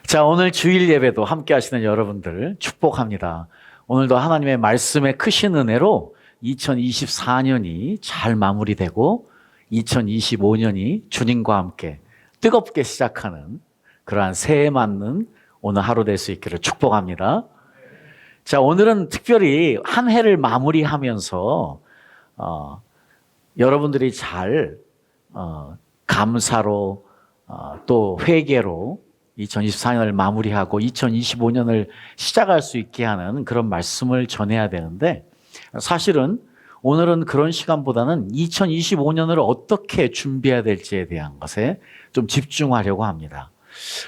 자, 오늘 주일 예배도 함께 하시는 여러분들 축복합니다. 오늘도 하나님의 말씀의 크신 은혜로 2024년이 잘 마무리되고 2025년이 주님과 함께 뜨겁게 시작하는 그러한 새해 맞는 오늘 하루 될 수 있기를 축복합니다. 자, 오늘은 특별히 한 해를 마무리하면서 여러분들이 잘 감사로 또 회개로 2024년을 마무리하고 2025년을 시작할 수 있게 하는 그런 말씀을 전해야 되는데, 사실은 오늘은 그런 시간보다는 2025년을 어떻게 준비해야 될지에 대한 것에 좀 집중하려고 합니다.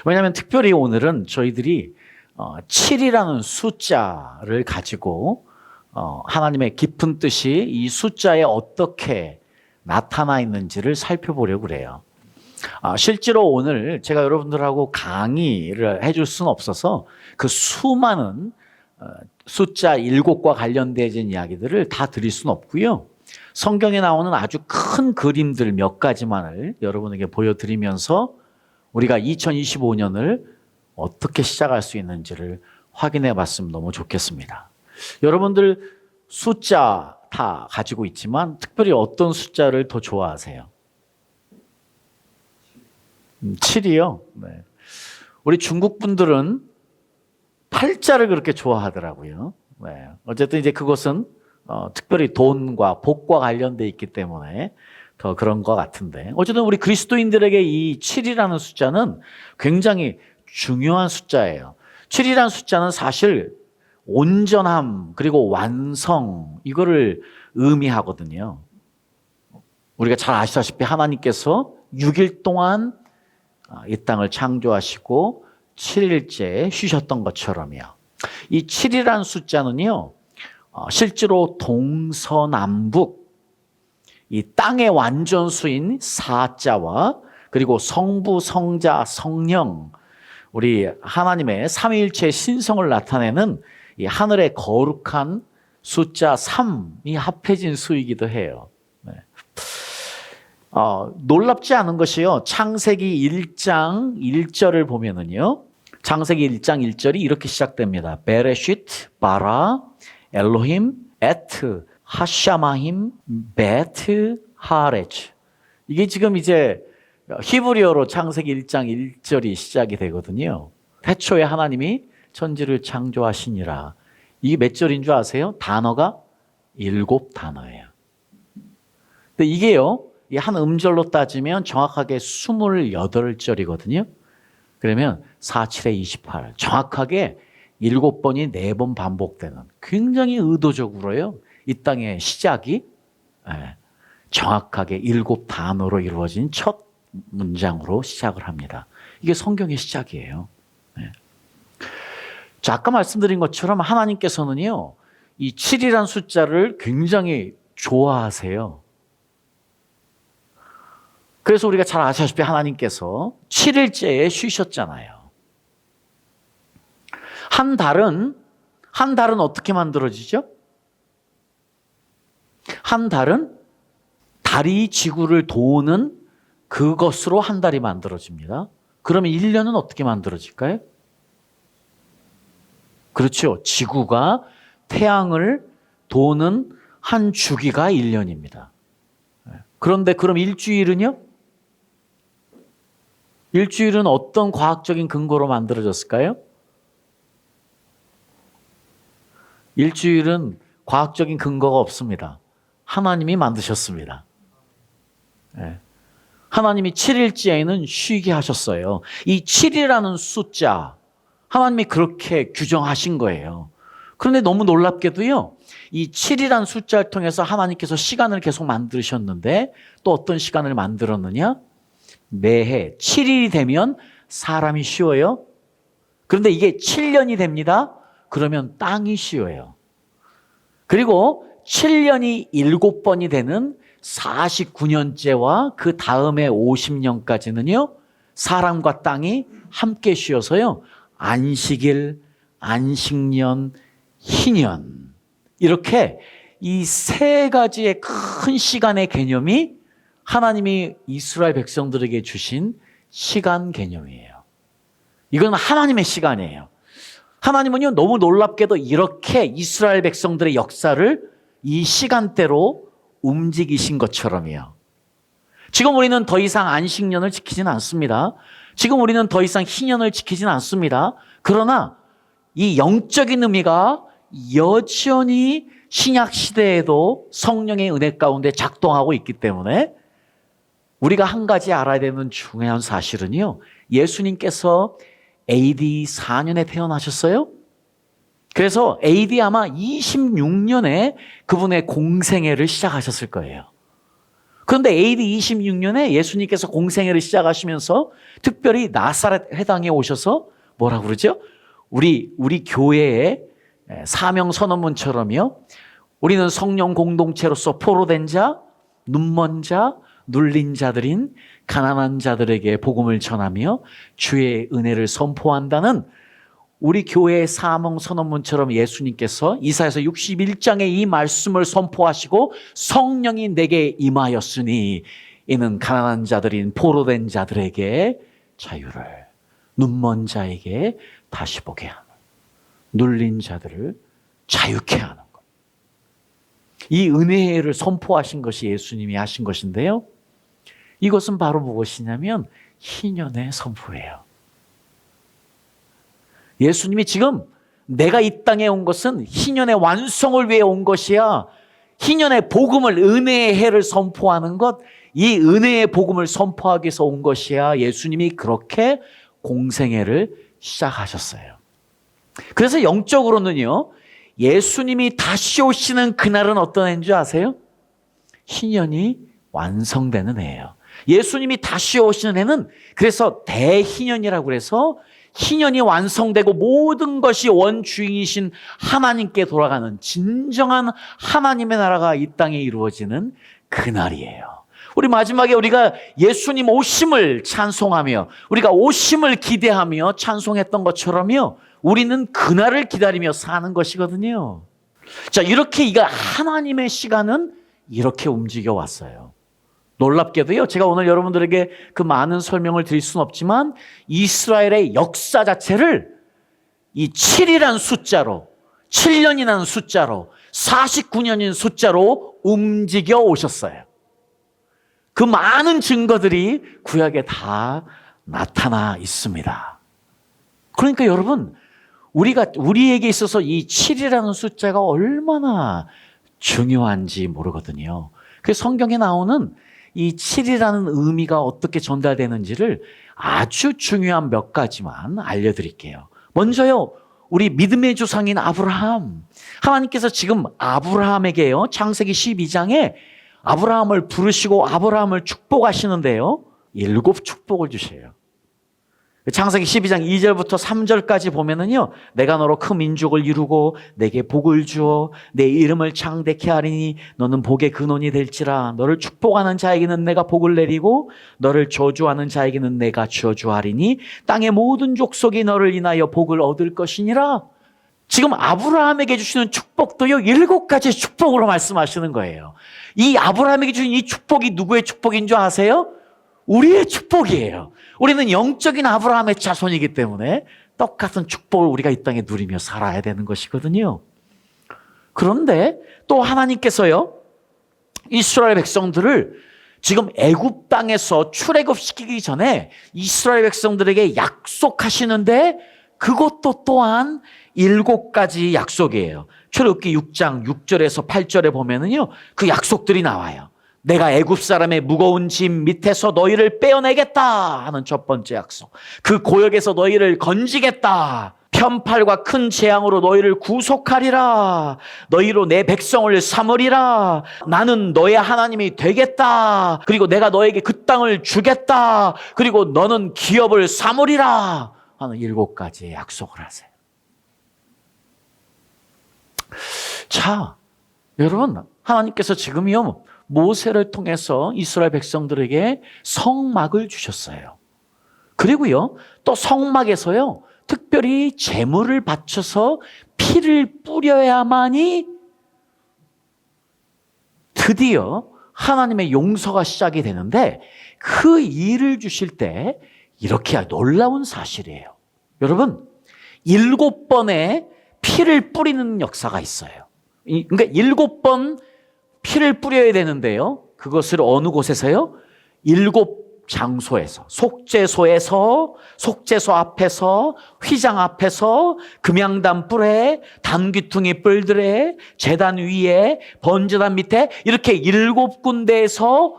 왜냐하면 특별히 오늘은 저희들이 7이라는 숫자를 가지고 하나님의 깊은 뜻이 이 숫자에 어떻게 나타나 있는지를 살펴보려고 그래요. 실제로 오늘 제가 여러분들하고 강의를 해줄 수는 없어서 그 수많은 숫자 7과 관련된 이야기들을 다 드릴 수는 없고요. 성경에 나오는 아주 큰 그림들 몇 가지만을 여러분에게 보여드리면서 우리가 2025년을 어떻게 시작할 수 있는지를 확인해 봤으면 너무 좋겠습니다. 여러분들 숫자 다 가지고 있지만 특별히 어떤 숫자를 더 좋아하세요? 7이요? 네. 우리 중국 분들은 8자를 그렇게 좋아하더라고요. 네. 어쨌든 이제 그것은 특별히 돈과 복과 관련돼 있기 때문에 더 그런 것 같은데, 어쨌든 우리 그리스도인들에게 이 7이라는 숫자는 굉장히 중요한 숫자예요. 7이라는 숫자는 사실 온전함 그리고 완성, 이거를 의미하거든요. 우리가 잘 아시다시피 하나님께서 6일 동안 이 땅을 창조하시고 7일째 쉬셨던 것처럼요. 이 7이라는 숫자는요, 실제로 동서남북 이 땅의 완전수인 사자와 그리고 성부, 성자, 성령, 우리 하나님의 삼위일체의 신성을 나타내는 이 하늘의 거룩한 숫자 3이 합해진 수이기도 해요. 네. 놀랍지 않은 것이요, 창세기 1장 1절을 보면은요, 창세기 1장 1절이 이렇게 시작됩니다. 베레시트 바라 엘로힘 에트 하샤마힘 베트 하레츠. 이게 지금 이제 히브리어로 창세기 1장 1절이 시작이 되거든요. 태초에 하나님이 천지를 창조하시니라. 이게 몇 절인 줄 아세요? 단어가 7단어예요. 근데 이게요, 이 한 음절로 따지면 정확하게 28절이거든요. 그러면 4, 7에 28. 정확하게 7번이 4번 반복되는, 굉장히 의도적으로요, 이 땅의 시작이 정확하게 7단어로 이루어진 첫 문장으로 시작을 합니다. 이게 성경의 시작이에요. 자, 아까 말씀드린 것처럼 하나님께서는요, 이 7이라는 숫자를 굉장히 좋아하세요. 그래서 우리가 잘 아시다시피 하나님께서 7일째에 쉬셨잖아요. 한 달은 어떻게 만들어지죠? 한 달은 달이 지구를 도는 그것으로 한 달이 만들어집니다. 그러면 1년은 어떻게 만들어질까요? 그렇죠. 지구가 태양을 도는 한 주기가 1년입니다. 그런데 그럼 일주일은요? 일주일은 어떤 과학적인 근거로 만들어졌을까요? 일주일은 과학적인 근거가 없습니다. 하나님이 만드셨습니다. 하나님이 7일째에는 쉬게 하셨어요. 이 7이라는 숫자, 하나님이 그렇게 규정하신 거예요. 그런데 너무 놀랍게도요, 이 7이라는 숫자를 통해서 하나님께서 시간을 계속 만드셨는데 또 어떤 시간을 만들었느냐? 매해 7일이 되면 사람이 쉬어요. 그런데 이게 7년이 됩니다. 그러면 땅이 쉬어요. 그리고 7년이 7번이 되는 49년째와 그 다음에 50년까지는요, 사람과 땅이 함께 쉬어서요, 안식일, 안식년, 희년, 이렇게 이 세 가지의 큰 시간의 개념이 하나님이 이스라엘 백성들에게 주신 시간 개념이에요. 이건 하나님의 시간이에요. 하나님은요, 너무 놀랍게도 이렇게 이스라엘 백성들의 역사를 이 시간대로 움직이신 것처럼이요. 지금 우리는 더 이상 안식년을 지키진 않습니다. 지금 우리는 더 이상 희년을 지키진 않습니다. 그러나 이 영적인 의미가 여전히 신약 시대에도 성령의 은혜 가운데 작동하고 있기 때문에 우리가 한 가지 알아야 되는 중요한 사실은요, 예수님께서 AD 4년에 태어나셨어요. 그래서 AD 아마 26년에 그분의 공생애를 시작하셨을 거예요. 그런데 AD 26년에 예수님께서 공생애를 시작하시면서 특별히 나사렛 회당에 오셔서 뭐라고 그러죠? 우리 교회의 사명 선언문처럼요, 우리는 성령 공동체로서 포로된 자, 눈먼 자, 눌린 자들인 가난한 자들에게 복음을 전하며 주의 은혜를 선포한다는 우리 교회의 사명 선언문처럼 예수님께서 이사야서 61장에 이 말씀을 선포하시고 성령이 내게 임하였으니 이는 가난한 자들인 포로된 자들에게 자유를, 눈먼 자에게 다시 보게 하는, 눌린 자들을 자유케 하는 것. 이 은혜를 선포하신 것이 예수님이 하신 것인데요, 이것은 바로 무엇이냐면 희년의 선포예요. 예수님이 지금 내가 이 땅에 온 것은 희년의 완성을 위해 온 것이야, 희년의 복음을, 은혜의 해를 선포하는 것, 이 은혜의 복음을 선포하기 위해서 온 것이야, 예수님이 그렇게 공생애를 시작하셨어요. 그래서 영적으로는요, 예수님이 다시 오시는 그날은 어떤 해인 줄 아세요? 희년이 완성되는 해예요. 예수님이 다시 오시는 해는 그래서 대희년이라고 해서 희년이 완성되고 모든 것이 원주인이신 하나님께 돌아가는 진정한 하나님의 나라가 이 땅에 이루어지는 그날이에요. 우리 마지막에 우리가 예수님 오심을 찬송하며 우리가 오심을 기대하며 찬송했던 것처럼요, 우리는 그날을 기다리며 사는 것이거든요. 자, 이렇게 이거 하나님의 시간은 이렇게 움직여 왔어요. 놀랍게도요, 제가 오늘 여러분들에게 그 많은 설명을 드릴 수는 없지만 이스라엘의 역사 자체를 이 7이라는 숫자로, 7년이라는 숫자로, 49년인 숫자로 움직여 오셨어요. 그 많은 증거들이 구약에 다 나타나 있습니다. 그러니까 여러분, 우리에게 있어서 이 7이라는 숫자가 얼마나 중요한지 모르거든요. 그 성경에 나오는 이 7이라는 의미가 어떻게 전달되는지를 아주 중요한 몇 가지만 알려드릴게요. 먼저요, 우리 믿음의 조상인 아브라함. 하나님께서 지금 아브라함에게요, 창세기 12장에 아브라함을 부르시고 아브라함을 축복하시는데요, 7 축복을 주셔요. 창세기 12장 2절부터 3절까지 보면은요, 내가 너로 큰 민족을 이루고 내게 복을 주어 내 이름을 창대케 하리니 너는 복의 근원이 될지라. 너를 축복하는 자에게는 내가 복을 내리고 너를 저주하는 자에게는 내가 저주하리니 땅의 모든 족속이 너를 인하여 복을 얻을 것이니라. 지금 아브라함에게 주시는 축복도요, 7가지 축복으로 말씀하시는 거예요. 이 아브라함에게 주신 이 축복이 누구의 축복인 줄 아세요? 우리의 축복이에요. 우리는 영적인 아브라함의 자손이기 때문에 똑같은 축복을 우리가 이 땅에 누리며 살아야 되는 것이거든요. 그런데 또 하나님께서요, 이스라엘 백성들을 지금 애굽 땅에서 출애굽시키기 전에 이스라엘 백성들에게 약속하시는데 그것도 또한 7가지 약속이에요. 출애굽기 6장 6절에서 8절에 보면은요, 그 약속들이 나와요. 내가 애굽 사람의 무거운 짐 밑에서 너희를 빼어내겠다 하는 첫 번째 약속. 그 고역에서 너희를 건지겠다. 편팔과 큰 재앙으로 너희를 구속하리라. 너희로 내 백성을 삼으리라. 나는 너의 하나님이 되겠다. 그리고 내가 너에게 그 땅을 주겠다. 그리고 너는 기업을 삼으리라 하는 7가지의 약속을 하세요. 자, 여러분, 하나님께서 지금요, 모세를 통해서 이스라엘 백성들에게 성막을 주셨어요. 그리고요, 또 성막에서요, 특별히 제물을 바쳐서 피를 뿌려야만이 드디어 하나님의 용서가 시작이 되는데, 그 일을 주실 때 이렇게 놀라운 사실이에요. 여러분, 7번의 피를 뿌리는 역사가 있어요. 그러니까 7번 피를 뿌려야 되는데요. 그것을 어느 곳에서요? 7장소에서, 속죄소에서, 속죄소 앞에서, 휘장 앞에서, 금양단 뿔에, 단귀퉁이 뿔들에, 제단 위에, 번제단 밑에 이렇게 7군데에서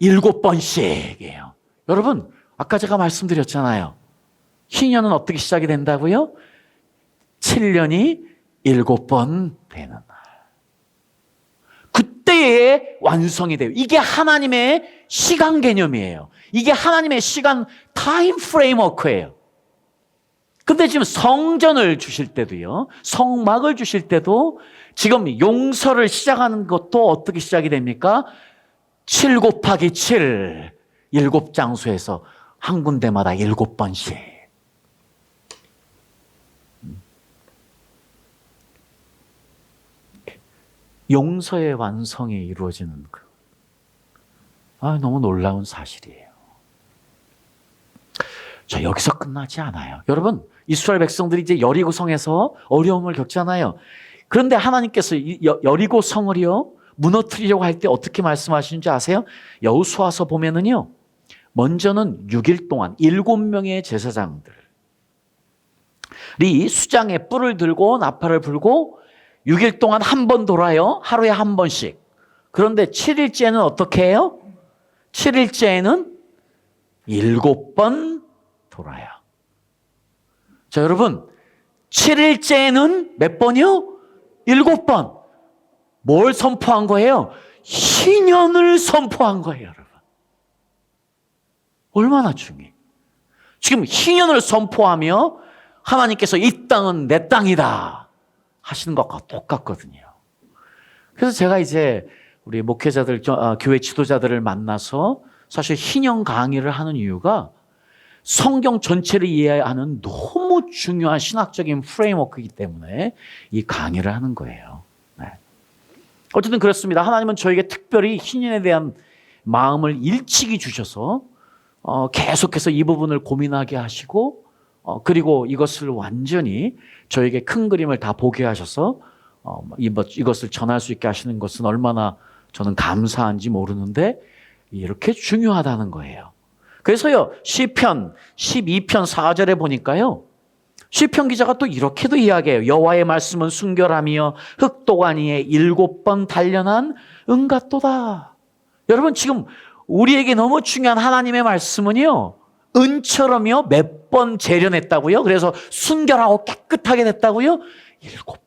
7번씩이에요. 여러분, 아까 제가 말씀드렸잖아요. 희년은 어떻게 시작이 된다고요? 7년이 7번 되는 날. 그때에 완성이 돼요. 이게 하나님의 시간 개념이에요. 이게 하나님의 시간 타임 프레임워크예요. 근데 지금 성전을 주실 때도요, 성막을 주실 때도 지금 용서를 시작하는 것도 어떻게 시작이 됩니까? 7 곱하기 7, 7장소에서 한 군데마다 7번씩. 용서의 완성이 이루어지는 너무 놀라운 사실이에요. 자, 여기서 끝나지 않아요. 여러분, 이스라엘 백성들이 이제 여리고성에서 어려움을 겪잖아요. 그런데 하나님께서 여리고성을요 무너뜨리려고 할 때 어떻게 말씀하시는지 아세요? 여호수아서 보면은요, 먼저는 6일 동안 7명의 제사장들이 수장에 뿔을 들고 나팔을 불고 6일 동안 한 번 돌아요. 하루에 한 번씩. 그런데 7일째는 어떻게 해요? 7일째에는 7번 돌아요. 자, 여러분, 7일째에는 몇 번이요? 7번. 뭘 선포한 거예요? 희년을 선포한 거예요, 여러분. 얼마나 중요해. 지금 희년을 선포하며 하나님께서 이 땅은 내 땅이다 하시는 것과 똑같거든요. 그래서 제가 이제 우리 목회자들, 교회 지도자들을 만나서 사실 희년 강의를 하는 이유가 성경 전체를 이해하는 너무 중요한 신학적인 프레임워크이기 때문에 이 강의를 하는 거예요. 네. 어쨌든 그렇습니다. 하나님은 저에게 특별히 희년에 대한 마음을 일찍이 주셔서 계속해서 이 부분을 고민하게 하시고 그리고 이것을 완전히 저에게 큰 그림을 다 보게 하셔서 이것을 전할 수 있게 하시는 것은 얼마나 저는 감사한지 모르는데 이렇게 중요하다는 거예요. 그래서요, 시편 12편 4절에 보니까요, 시편 기자가 또 이렇게도 이야기해요. 여호와의 말씀은 순결하며 흑도가니에 7번 단련한 은같도다. 여러분, 지금 우리에게 너무 중요한 하나님의 말씀은요, 은처럼요 몇 번 재련했다고요? 그래서 순결하고 깨끗하게 됐다고요? 7번.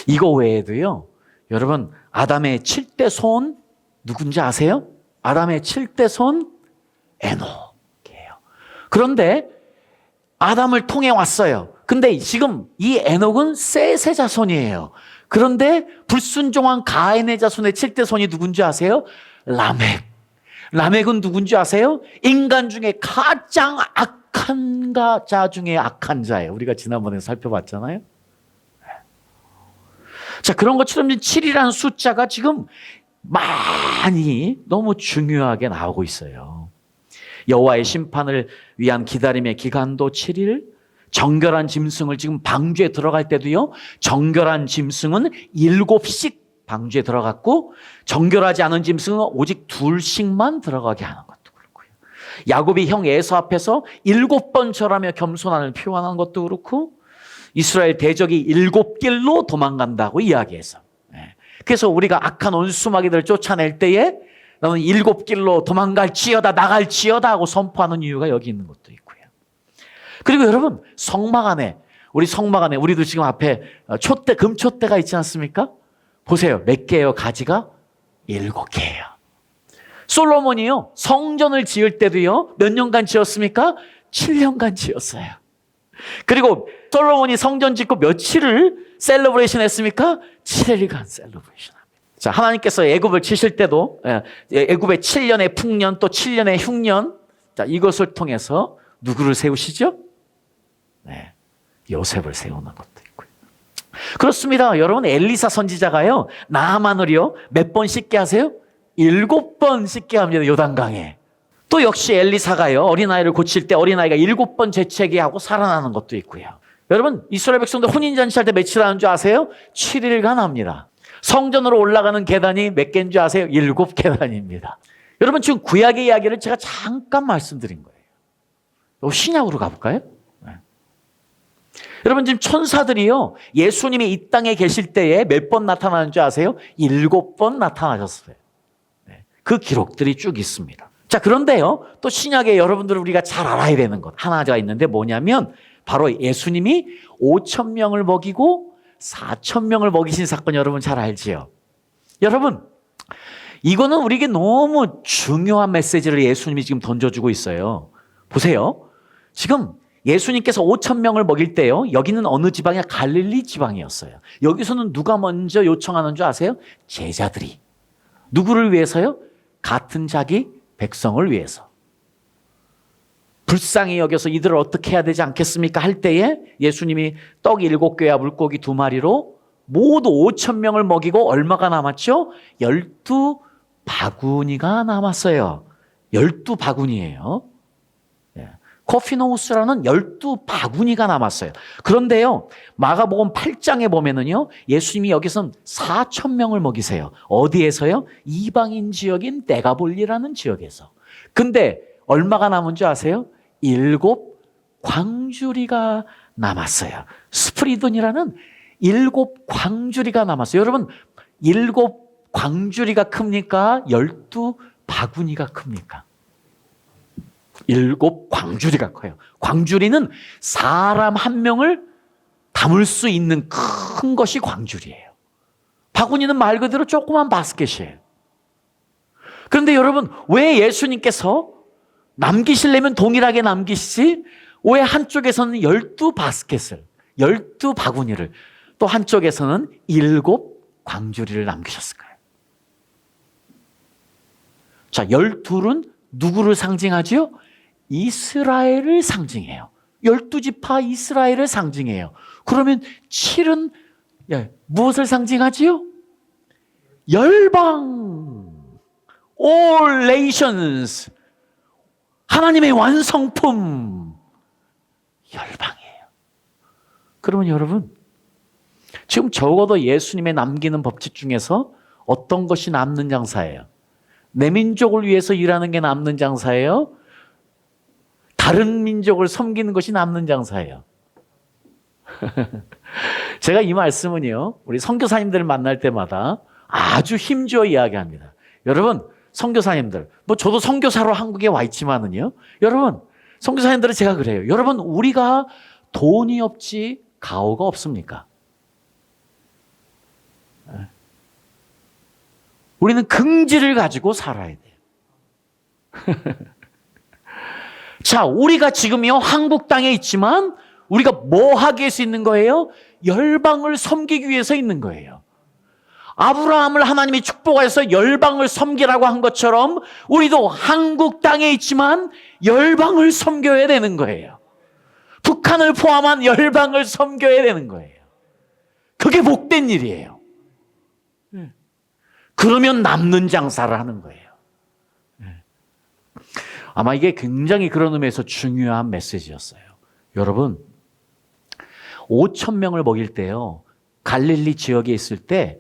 이거 외에도요, 여러분, 아담의 7대 손 누군지 아세요? 아담의 7대 손 에녹이에요. 그런데 아담을 통해 왔어요. 근데 지금 이 에녹은 셋의 자손이에요. 그런데 불순종한 가인의 자손의 7대 손이 누군지 아세요? 라멕. 라멕은 누군지 아세요? 인간 중에 가장 악한 자 중에 악한 자예요. 우리가 지난번에 살펴봤잖아요. 자, 그런 것처럼 7이라는 숫자가 지금 많이 너무 중요하게 나오고 있어요. 여호와의 심판을 위한 기다림의 기간도 7일, 정결한 짐승을 지금 방주에 들어갈 때도요, 정결한 짐승은 7씩 방주에 들어갔고 정결하지 않은 짐승은 오직 2씩만 들어가게 하는 것도 그렇고요. 야곱이 형 에서 앞에서 7번 절하며 겸손함을 표현하는 것도 그렇고, 이스라엘 대적이 7길로 도망간다고 이야기해서, 그래서 우리가 악한 원수마귀들을 쫓아낼 때에 너는 7길로 도망갈지어다, 나갈지어다 하고 선포하는 이유가 여기 있는 것도 있고요. 그리고 여러분, 성막 안에, 우리 성막 안에 우리도 지금 앞에 촛대, 금촛대가 있지 않습니까? 보세요. 몇 개예요? 가지가 7개예요. 솔로몬이요, 성전을 지을 때도요, 몇 년간 지었습니까? 7년간 지었어요. 그리고 솔로몬이 성전 짓고 며칠을 셀러브레이션 했습니까? 7일간 셀러브레이션 합니다. 자, 하나님께서 애굽을 치실 때도 애굽의 7년의 풍년, 또 7년의 흉년, 자, 이것을 통해서 누구를 세우시죠? 네, 요셉을 세우는 것도 있고요. 그렇습니다. 여러분, 엘리사 선지자가요, 나아만을요 몇 번 씻게 하세요? 7번 씻게 합니다. 요단강에. 또 역시 엘리사가요, 어린아이를 고칠 때 어린아이가 7번 재채기 하고 살아나는 것도 있고요. 여러분, 이스라엘 백성들 혼인잔치 할 때 며칠 하는 줄 아세요? 7일간 합니다. 성전으로 올라가는 계단이 몇 개인 줄 아세요? 7계단입니다. 여러분, 지금 구약의 이야기를 제가 잠깐 말씀드린 거예요. 신약으로 가볼까요? 네. 여러분, 지금 천사들이요, 예수님이 이 땅에 계실 때에 몇 번 나타나는 줄 아세요? 7번 나타나셨어요. 네. 그 기록들이 쭉 있습니다. 자, 그런데요, 또 신약에 여러분들 우리가 잘 알아야 되는 것 하나가 있는데 뭐냐면 바로 예수님이 5,000명을 먹이고 4,000명을 먹이신 사건 여러분 잘 알지요? 여러분, 이거는 우리에게 너무 중요한 메시지를 예수님이 지금 던져주고 있어요. 보세요. 지금 예수님께서 5,000명을 먹일 때요, 여기는 어느 지방이야? 갈릴리 지방이었어요. 여기서는 누가 먼저 요청하는 줄 아세요? 제자들이. 누구를 위해서요? 같은 자기 백성을 위해서. 불쌍히 여겨서 이들을 어떻게 해야 되지 않겠습니까? 할 때에 예수님이 떡 7개와 물고기 2마리로 모두 5,000명을 먹이고 얼마가 남았죠? 12바구니가 남았어요. 12바구니예요. 코피노우스라는 12바구니가 남았어요. 그런데요, 마가복음 8장에 보면은요, 예수님이 여기선 4,000명을 먹이세요. 어디에서요? 이방인 지역인 데가볼리라는 지역에서. 근데 얼마가 남은 줄 아세요? 7광주리가 남았어요. 스프리돈이라는 7광주리가 남았어요. 여러분, 7광주리가 큽니까? 12바구니가 큽니까? 7광주리가 커요. 광주리는 사람 한 명을 담을 수 있는 큰 것이 광주리예요. 바구니는 말 그대로 조그만 바스켓이에요. 그런데 여러분, 왜 예수님께서 남기시려면 동일하게 남기시지 왜 한쪽에서는 12바스켓을, 12바구니를, 또 한쪽에서는 7광주리를 남기셨을까요? 자, 12는 누구를 상징하지요? 이스라엘을 상징해요. 12지파 이스라엘을 상징해요. 그러면 7은 무엇을 상징하지요? 열방, all nations, 하나님의 완성품, 열방이에요. 그러면 여러분, 지금 적어도 예수님의 남기는 법칙 중에서 어떤 것이 남는 장사예요? 내 민족을 위해서 일하는 게 남는 장사예요? 다른 민족을 섬기는 것이 남는 장사예요? 제가 이 말씀은요, 우리 선교사님들을 만날 때마다 아주 힘주어 이야기합니다. 여러분, 선교사님들, 뭐 저도 선교사로 한국에 와 있지만은요, 여러분, 선교사님들은 제가 그래요. 여러분, 우리가 돈이 없지 가오가 없습니까? 우리는 긍지를 가지고 살아야 돼요. 자, 우리가 지금요, 한국 땅에 있지만 우리가 뭐 하기 위해서 있는 거예요? 열방을 섬기기 위해서 있는 거예요. 아브라함을 하나님이 축복하셔서 열방을 섬기라고 한 것처럼 우리도 한국 땅에 있지만 열방을 섬겨야 되는 거예요. 북한을 포함한 열방을 섬겨야 되는 거예요. 그게 복된 일이에요. 그러면 남는 장사를 하는 거예요. 아마 이게 굉장히 그런 의미에서 중요한 메시지였어요. 여러분, 5,000명을 먹일 때요, 갈릴리 지역에 있을 때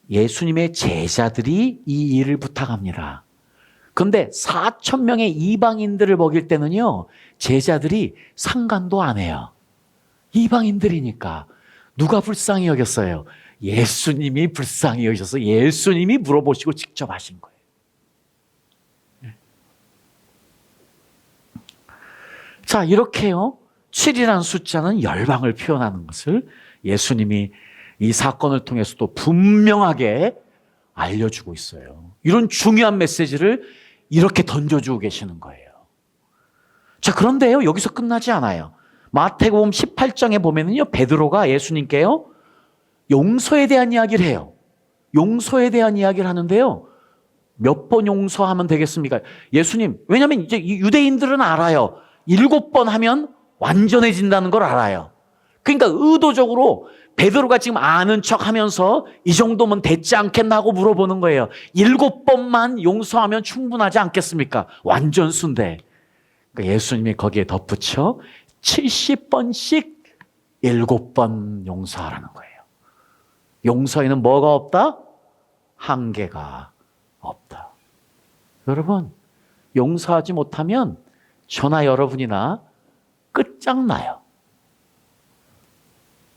예수님의 제자들이 이 일을 부탁합니다. 그런데 4,000명의 이방인들을 먹일 때는요, 제자들이 상관도 안 해요. 이방인들이니까. 누가 불쌍히 여겼어요? 예수님이 불쌍히 여기셔서 예수님이 물어보시고 직접 하신 거예요. 자, 이렇게요, 7이라는 숫자는 열방을 표현하는 것을 예수님이 이 사건을 통해서도 분명하게 알려주고 있어요. 이런 중요한 메시지를 이렇게 던져주고 계시는 거예요. 자, 그런데요, 여기서 끝나지 않아요. 마태복음 18장에 보면은요, 베드로가 예수님께요, 용서에 대한 이야기를 해요. 용서에 대한 이야기를 하는데요, 몇 번 용서하면 되겠습니까? 예수님, 왜냐하면 이제 유대인들은 알아요. 7번 하면 완전해진다는 걸 알아요. 그러니까 의도적으로 베드로가 지금 아는 척하면서 이 정도면 됐지 않겠나 하고 물어보는 거예요. 7번만 용서하면 충분하지 않겠습니까? 완전 순대. 그러니까 예수님이 거기에 덧붙여 70번씩 7번 용서하라는 거예요. 용서에는 뭐가 없다? 한계가 없다. 여러분, 용서하지 못하면 저나 여러분이나 끝장나요.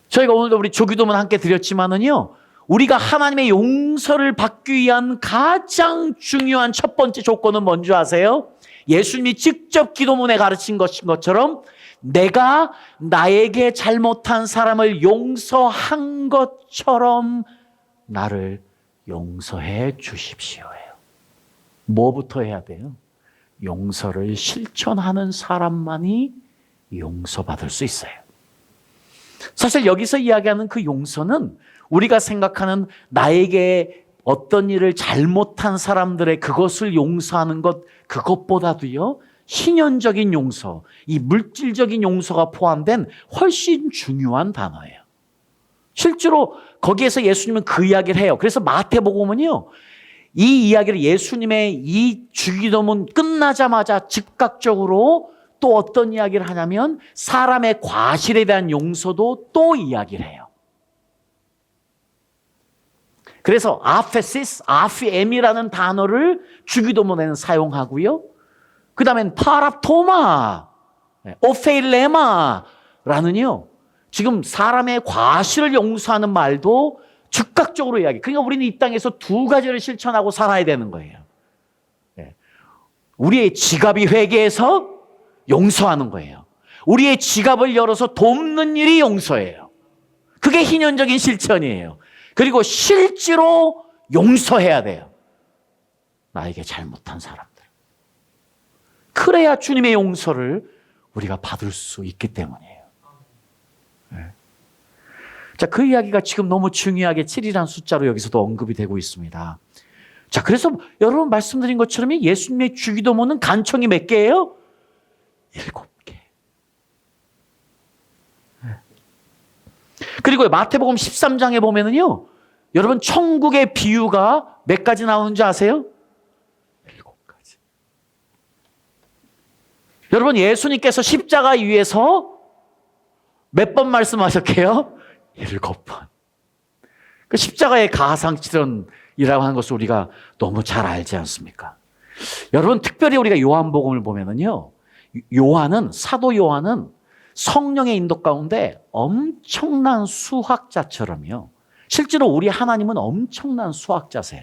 저희가 오늘도 우리 조기도문 함께 드렸지만은요, 우리가 하나님의 용서를 받기 위한 가장 중요한 첫 번째 조건은 뭔지 아세요? 예수님이 직접 기도문에 가르친 것처럼 내가 나에게 잘못한 사람을 용서한 것처럼 나를 용서해 주십시오예요. 뭐부터 해야 돼요? 용서를 실천하는 사람만이 용서받을 수 있어요. 사실 여기서 이야기하는 그 용서는 우리가 생각하는 나에게 어떤 일을 잘못한 사람들의 그것을 용서하는 것, 그것보다도요, 신현적인 용서, 이 물질적인 용서가 포함된 훨씬 중요한 단어예요. 실제로 거기에서 예수님은 그 이야기를 해요. 그래서 마태복음은요, 이 이야기를 예수님의 이 주기도문 끝나자마자 즉각적으로 또 어떤 이야기를 하냐면 사람의 과실에 대한 용서도 또 이야기를 해요. 그래서 아페시스, 아피엠이라는 단어를 주기도문에는 사용하고요. 그 다음엔 파랍토마, 오페일레마라는요. 지금 사람의 과실을 용서하는 말도 즉각적으로 이야기. 그러니까 우리는 이 땅에서 두 가지를 실천하고 살아야 되는 거예요. 우리의 지갑이 회개해서 용서하는 거예요. 우리의 지갑을 열어서 돕는 일이 용서예요. 그게 희년적인 실천이에요. 그리고 실제로 용서해야 돼요. 나에게 잘못한 사람들. 그래야 주님의 용서를 우리가 받을 수 있기 때문이에요. 자, 그 이야기가 지금 너무 중요하게 7이라는 숫자로 여기서도 언급이 되고 있습니다. 자, 그래서 여러분 말씀드린 것처럼 예수님의 주기도문은 간청이 몇 개예요? 7개. 그리고 마태복음 13장에 보면은요, 여러분 천국의 비유가 몇 가지 나오는지 아세요? 7가지. 여러분 예수님께서 십자가 위에서 몇 번 말씀하셨게요? 7번. 그 십자가의 가상치론이라고 하는 것을 우리가 너무 잘 알지 않습니까? 여러분 특별히 우리가 요한복음을 보면은요, 사도 요한은 성령의 인도 가운데 엄청난 수학자처럼요. 실제로 우리 하나님은 엄청난 수학자세요.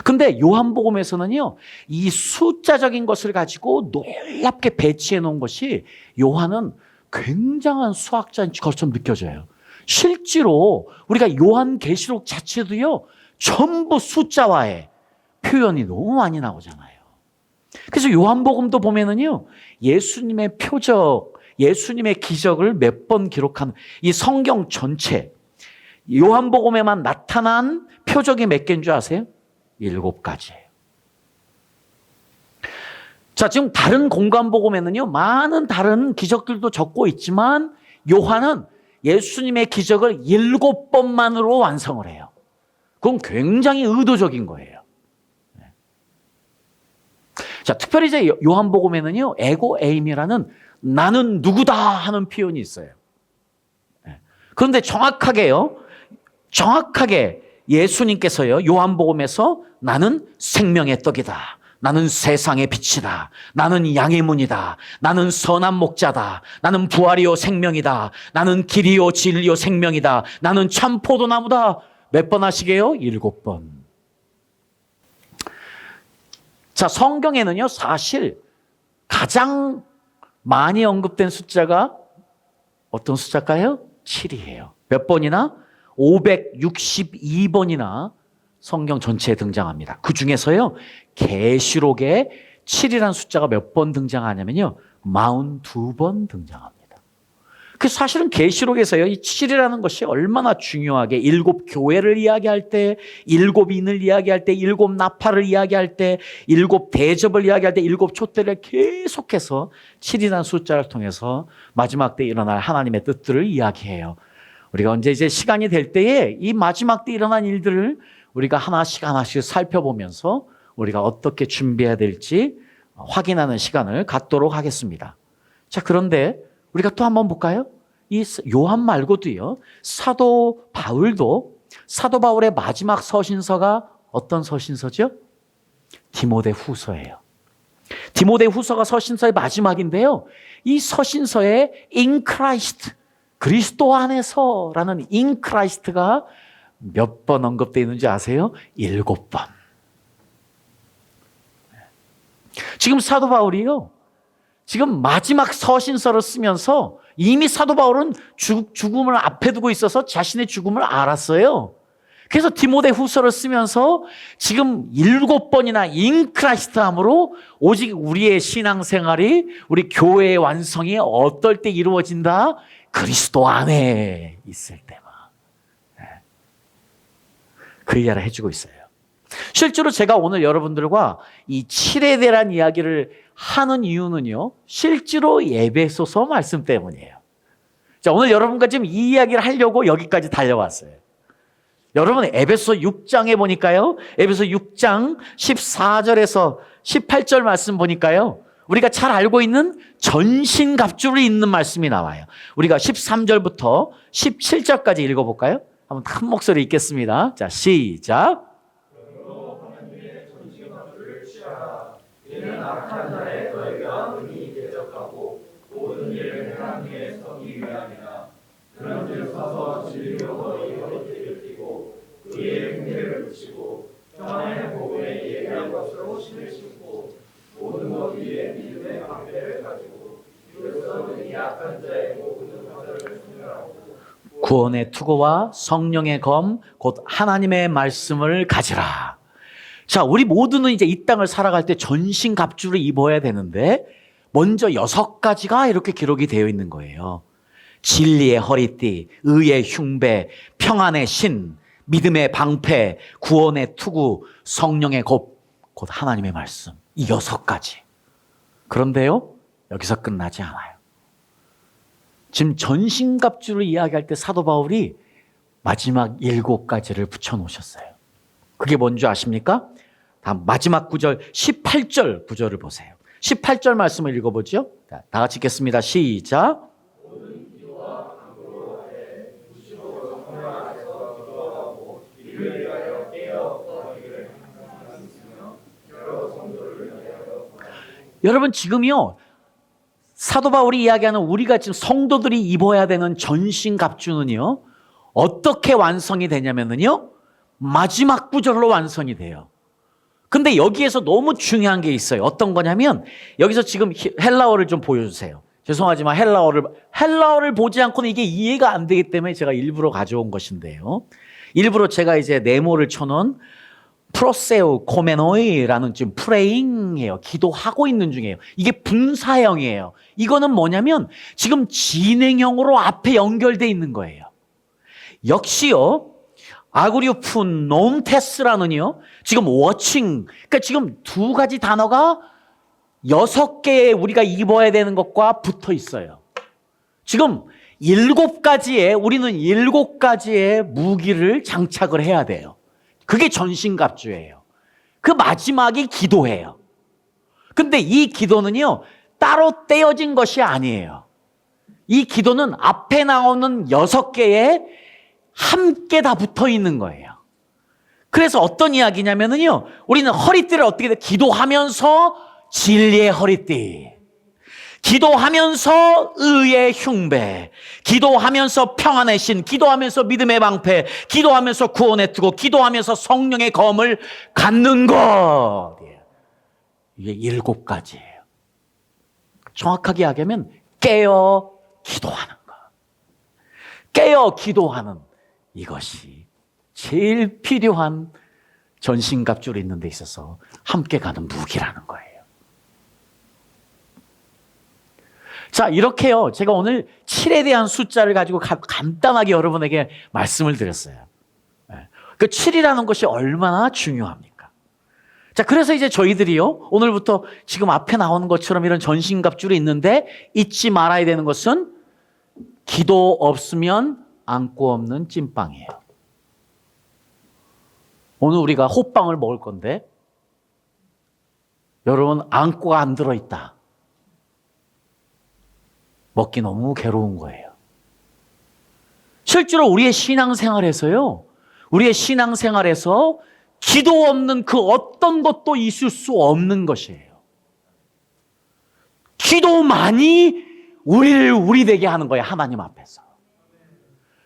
근데 요한복음에서는요, 이 숫자적인 것을 가지고 놀랍게 배치해 놓은 것이 요한은 굉장한 수학자인 것처럼 느껴져요. 실제로 우리가 요한계시록 자체도요, 전부 숫자와의 표현이 너무 많이 나오잖아요. 그래서 요한복음도 보면은요, 예수님의 표적, 예수님의 기적을 몇 번 기록한 이 성경 전체, 요한복음에만 나타난 표적이 몇 개인 줄 아세요? 7가지예요. 자, 지금 다른 공관복음에는요, 많은 다른 기적들도 적고 있지만 요한은 예수님의 기적을 7번만으로 완성을 해요. 그건 굉장히 의도적인 거예요. 자, 특별히 이제 요한복음에는요, 에고 에임이라는 나는 누구다 하는 표현이 있어요. 그런데 정확하게 예수님께서요, 요한복음에서 나는 생명의 떡이다. 나는 세상의 빛이다. 나는 양의 문이다. 나는 선한 목자다. 나는 부활이요 생명이다. 나는 길이요 진리요 생명이다. 나는 참 포도나무다. 몇 번 하시게요? 7번. 자, 성경에는요, 사실 가장 많이 언급된 숫자가 어떤 숫자일까요? 7이에요. 몇 번이나? 562번이나 성경 전체에 등장합니다. 그 중에서요, 계시록에 7이라는 숫자가 몇 번 등장하냐면요, 42번 등장합니다. 그 사실은 계시록에서요, 이 7이라는 것이 얼마나 중요하게 7 교회를 이야기할 때, 7 인을 이야기할 때, 7 나팔을 이야기할 때, 7 대접을 이야기할 때, 7 촛대를 계속해서 7이라는 숫자를 통해서 마지막 때 일어날 하나님의 뜻들을 이야기해요. 우리가 언제 이제 시간이 될 때에 이 마지막 때 일어난 일들을 우리가 하나씩 하나씩 살펴보면서 우리가 어떻게 준비해야 될지 확인하는 시간을 갖도록 하겠습니다. 자, 그런데 우리가 또 한번 볼까요? 이 요한 말고도요, 사도 바울의 마지막 서신서가 어떤 서신서죠? 디모데후서예요. 디모데후서가 서신서의 마지막인데요. 이 서신서에 in Christ, 그리스도 안에서라는 in Christ가 몇 번 언급되어 있는지 아세요? 7번. 지금 사도 바울이요, 지금 마지막 서신서를 쓰면서 이미 사도 바울은 죽음을 앞에 두고 있어서 자신의 죽음을 알았어요. 그래서 디모데후서를 쓰면서 지금 7번이나 인크라이스트함으로 오직 우리의 신앙생활이, 우리 교회의 완성이 어떨 때 이루어진다? 그리스도 안에 있을 때만. 그 이야기를 해주고 있어요. 실제로 제가 오늘 여러분들과 이 7에 대한 이야기를 하는 이유는요, 실제로 에베소서 말씀 때문이에요. 자, 오늘 여러분과 지금 이 이야기를 하려고 여기까지 달려왔어요. 여러분, 에베소 6장에 보니까요, 에베소 6장 14절에서 18절 말씀 보니까요, 우리가 잘 알고 있는 전신갑주를 입는 말씀이 나와요. 우리가 13절부터 17절까지 읽어볼까요? 한번 큰 목소리 읽겠습니다. 자, 시작. 이는 악한 자의 너희가 능히 대적하고 모든 일을 하나님의 성이 위함이라. 그런즉 서서 진리로 너희 허리띠를 띠고 그의 흉내를 붙이고 평안의 복음에 예비한 것으로 신을 신고 모든 것 위에 믿음의 방패를 가지고 이로써 능히 악한 자의 모든 화살을 소멸하고 구원의 투구와 성령의 검 곧 하나님의 말씀을 가지라. 자, 우리 모두는 이제 이 땅을 살아갈 때 전신갑주를 입어야 되는데 먼저 6가지가 이렇게 기록이 되어 있는 거예요. 진리의 허리띠, 의의 흉배, 평안의 신, 믿음의 방패, 구원의 투구, 성령의 곧 하나님의 말씀. 이 6가지. 그런데요, 여기서 끝나지 않아요. 지금 전신갑주를 이야기할 때 사도 바울이 마지막 7가지를 붙여놓으셨어요. 그게 뭔지 아십니까? 다음 마지막 구절 18절 구절을 보세요. 18절 말씀을 읽어보죠. 다 같이 읽겠습니다. 시작. 여러분, 지금요, 사도 바울이 이야기하는 우리가 지금 성도들이 입어야 되는 전신갑주는요, 어떻게 완성이 되냐면요, 마지막 구절로 완성이 돼요. 근데 여기에서 너무 중요한 게 있어요. 어떤 거냐면, 여기서 지금 헬라어를 좀 보여주세요. 죄송하지만 헬라어를 보지 않고는 이게 이해가 안 되기 때문에 제가 일부러 가져온 것인데요. 일부러 제가 이제 네모를 쳐놓은 프로세우 코메노이라는 지금 프레잉이에요. 기도하고 있는 중이에요. 이게 분사형이에요. 이거는 뭐냐면 지금 진행형으로 앞에 연결되어 있는 거예요. 역시요, 아그리오푼 놈테스라는요, 지금 워칭, 그러니까 지금 2가지 단어가 6개의 우리가 입어야 되는 것과 붙어 있어요. 지금 7가지의, 우리는 7가지의 무기를 장착을 해야 돼요. 그게 전신갑주예요. 그 마지막이 기도예요. 근데 이 기도는요, 따로 떼어진 것이 아니에요. 이 기도는 앞에 나오는 6개의 함께 다 붙어 있는 거예요. 그래서 어떤 이야기냐면요, 우리는 허리띠를 어떻게 돼? 기도하면서 진리의 허리띠, 기도하면서 의의 흉배, 기도하면서 평안의 신, 기도하면서 믿음의 방패, 기도하면서 구원의 투구, 기도하면서 성령의 검을 갖는 것. 이게 7가지예요. 정확하게 이야기하면 깨어 기도하는 것. 깨어 기도하는 이것이 제일 필요한 전신갑주를 입는 데 있어서 함께 가는 무기라는 거예요. 자, 이렇게요, 제가 오늘 7에 대한 숫자를 가지고 간단하게 여러분에게 말씀을 드렸어요. 그 7이라는 것이 얼마나 중요합니까? 자, 그래서 이제 저희들이요, 오늘부터 지금 앞에 나오는 것처럼 이런 전신갑주를 입는데 잊지 말아야 되는 것은 기도 없으면 안고 없는 찐빵이에요. 오늘 우리가 호빵을 먹을 건데 여러분 안고가 안 들어있다. 먹기 너무 괴로운 거예요. 실제로 우리의 신앙생활에서요. 우리의 신앙생활에서 기도 없는 그 어떤 것도 있을 수 없는 것이에요. 기도만이 우리를 우리 되게 하는 거예요. 하나님 앞에서.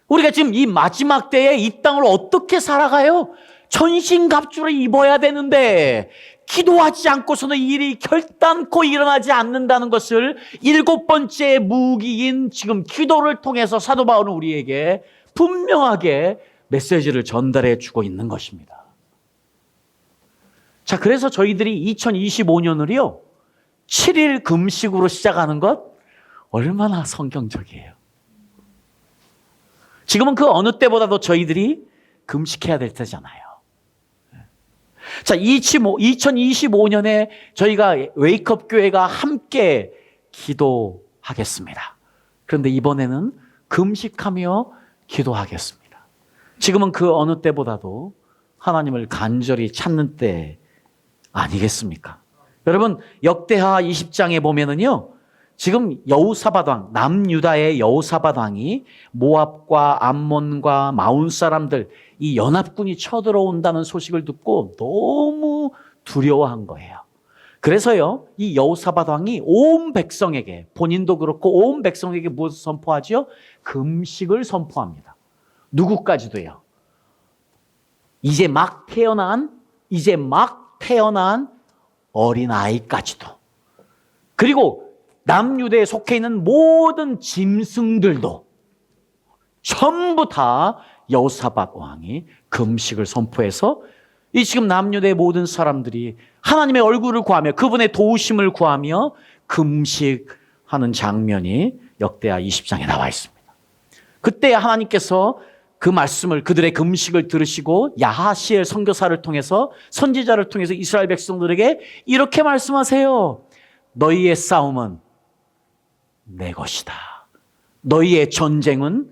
우리가 지금 이 마지막 때에 이 땅을 어떻게 살아가요? 전신갑주를 입어야 되는데 기도하지 않고서는 일이 결단코 일어나지 않는다는 것을 7번째 무기인 지금 기도를 통해서 사도 바울은 우리에게 분명하게 메시지를 전달해 주고 있는 것입니다. 자, 그래서 저희들이 2025년을요 7일 금식으로 시작하는 것 얼마나 성경적이에요. 지금은 그 어느 때보다도 저희들이 금식해야 될 때잖아요. 자, 2025년에 저희가 웨이크업 교회가 함께 기도하겠습니다. 그런데 이번에는 금식하며 기도하겠습니다. 지금은 그 어느 때보다도 하나님을 간절히 찾는 때 아니겠습니까? 여러분, 역대하 20장에 보면은요, 지금 여호사밧 왕, 남유다의 여호사밧 왕이 모압과 암몬과 마온 사람들, 이 연합군이 쳐들어온다는 소식을 듣고 너무 두려워한 거예요. 그래서요, 이 여호사밧 왕이 온 백성에게, 본인도 그렇고 온 백성에게 무엇을 선포하죠? 금식을 선포합니다. 누구까지도요? 이제 막 태어난 어린아이까지도. 그리고 남유대에 속해 있는 모든 짐승들도 전부 다 여호사밧 왕이 금식을 선포해서 이 지금 남유대의 모든 사람들이 하나님의 얼굴을 구하며 그분의 도우심을 구하며 금식하는 장면이 역대하 20장에 나와 있습니다. 그때 하나님께서 그 말씀을, 그들의 금식을 들으시고 야하시엘 선교사를 통해서, 선지자를 통해서 이스라엘 백성들에게 이렇게 말씀하세요. 너희의 싸움은 내 것이다. 너희의 전쟁은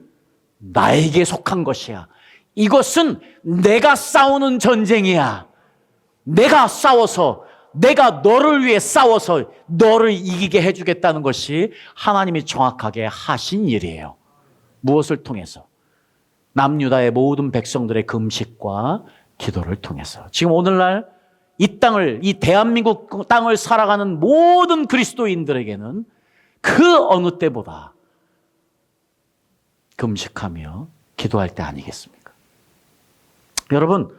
나에게 속한 것이야. 이것은 내가 싸우는 전쟁이야. 내가 싸워서, 내가 너를 위해 싸워서 너를 이기게 해주겠다는 것이 하나님이 정확하게 하신 일이에요. 무엇을 통해서? 남유다의 모든 백성들의 금식과 기도를 통해서. 지금 오늘날 이 땅을, 이 대한민국 땅을 살아가는 모든 그리스도인들에게는 그 어느 때보다 금식하며 기도할 때 아니겠습니까? 여러분,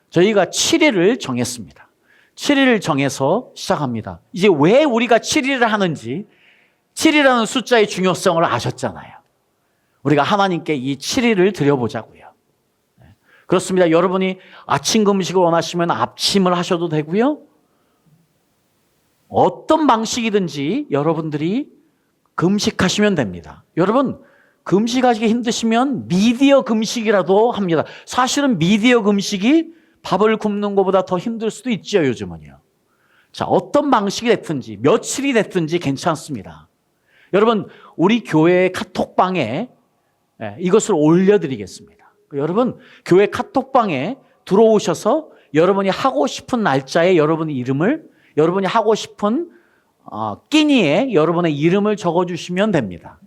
저희가 7일을 정했습니다. 7일을 정해서 시작합니다. 이제 왜 우리가 7일을 하는지, 7이라는 숫자의 중요성을 아셨잖아요. 우리가 하나님께 이 7일을 드려보자고요. 그렇습니다. 여러분이 아침 금식을 원하시면 아침을 하셔도 되고요. 어떤 방식이든지 여러분들이 금식하시면 됩니다. 여러분, 금식하시기 힘드시면 미디어 금식이라도 합니다. 사실은 미디어 금식이 밥을 굶는 것보다 더 힘들 수도 있죠, 요즘은요. 자, 어떤 방식이 됐든지 며칠이 됐든지 괜찮습니다. 여러분, 우리 교회의 카톡방에 이것을 올려드리겠습니다. 여러분, 교회 카톡방에 들어오셔서 여러분이 하고 싶은 날짜에 여러분의 이름을, 여러분이 하고 싶은 끼니에 여러분의 이름을 적어주시면 됩니다.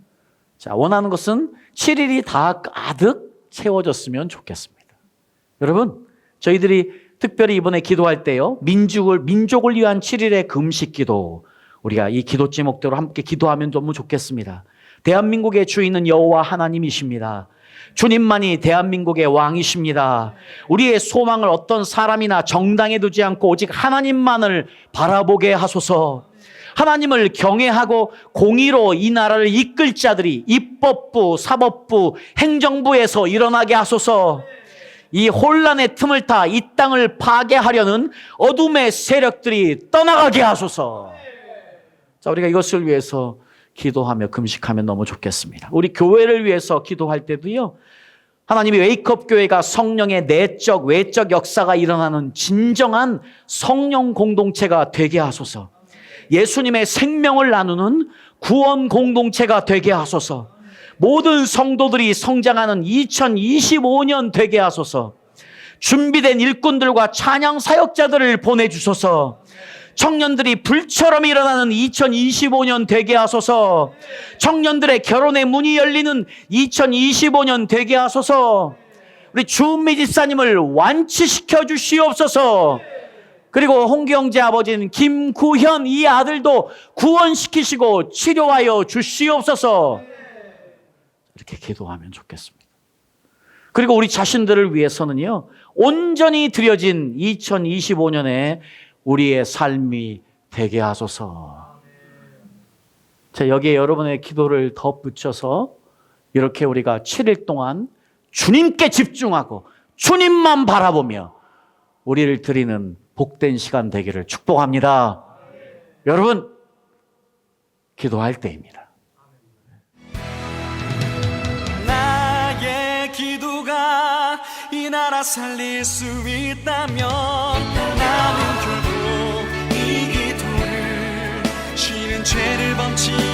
자, 원하는 것은 7일이 다 가득 채워졌으면 좋겠습니다. 여러분, 저희들이 특별히 이번에 기도할 때요, 민족을 위한 7일의 금식 기도, 우리가 이 기도 제목대로 함께 기도하면 너무 좋겠습니다. 대한민국의 주인은 여호와 하나님이십니다. 주님만이 대한민국의 왕이십니다. 우리의 소망을 어떤 사람이나 정당에 두지 않고 오직 하나님만을 바라보게 하소서. 하나님을 경외하고 공의로 이 나라를 이끌 자들이 입법부, 사법부, 행정부에서 일어나게 하소서. 이 혼란의 틈을 타 이 땅을 파괴하려는 어둠의 세력들이 떠나가게 하소서. 자, 우리가 이것을 위해서 기도하며 금식하면 너무 좋겠습니다. 우리 교회를 위해서 기도할 때도요, 하나님이 웨이크업 교회가 성령의 내적, 외적 역사가 일어나는 진정한 성령 공동체가 되게 하소서. 예수님의 생명을 나누는 구원 공동체가 되게 하소서. 모든 성도들이 성장하는 2025년 되게 하소서. 준비된 일꾼들과 찬양 사역자들을 보내주소서. 청년들이 불처럼 일어나는 2025년 되게 하소서. 청년들의 결혼의 문이 열리는 2025년 되게 하소서. 우리 주은미 집사님을 완치시켜 주시옵소서. 그리고 홍경재 아버지는 김구현 이 아들도 구원시키시고 치료하여 주시옵소서. 이렇게 기도하면 좋겠습니다. 그리고 우리 자신들을 위해서는요, 온전히 드려진 2025년에 우리의 삶이 되게 하소서. 자, 여기에 여러분의 기도를 덧붙여서 이렇게 우리가 7일 동안 주님께 집중하고 주님만 바라보며 우리를 드리는 복된 시간 되기를 축복합니다. 여러분, 기도할 때입니다. 나의 기도가 이 나라 살릴 수 있다면 나는 결국 이 기도를 쉬는 죄를 범치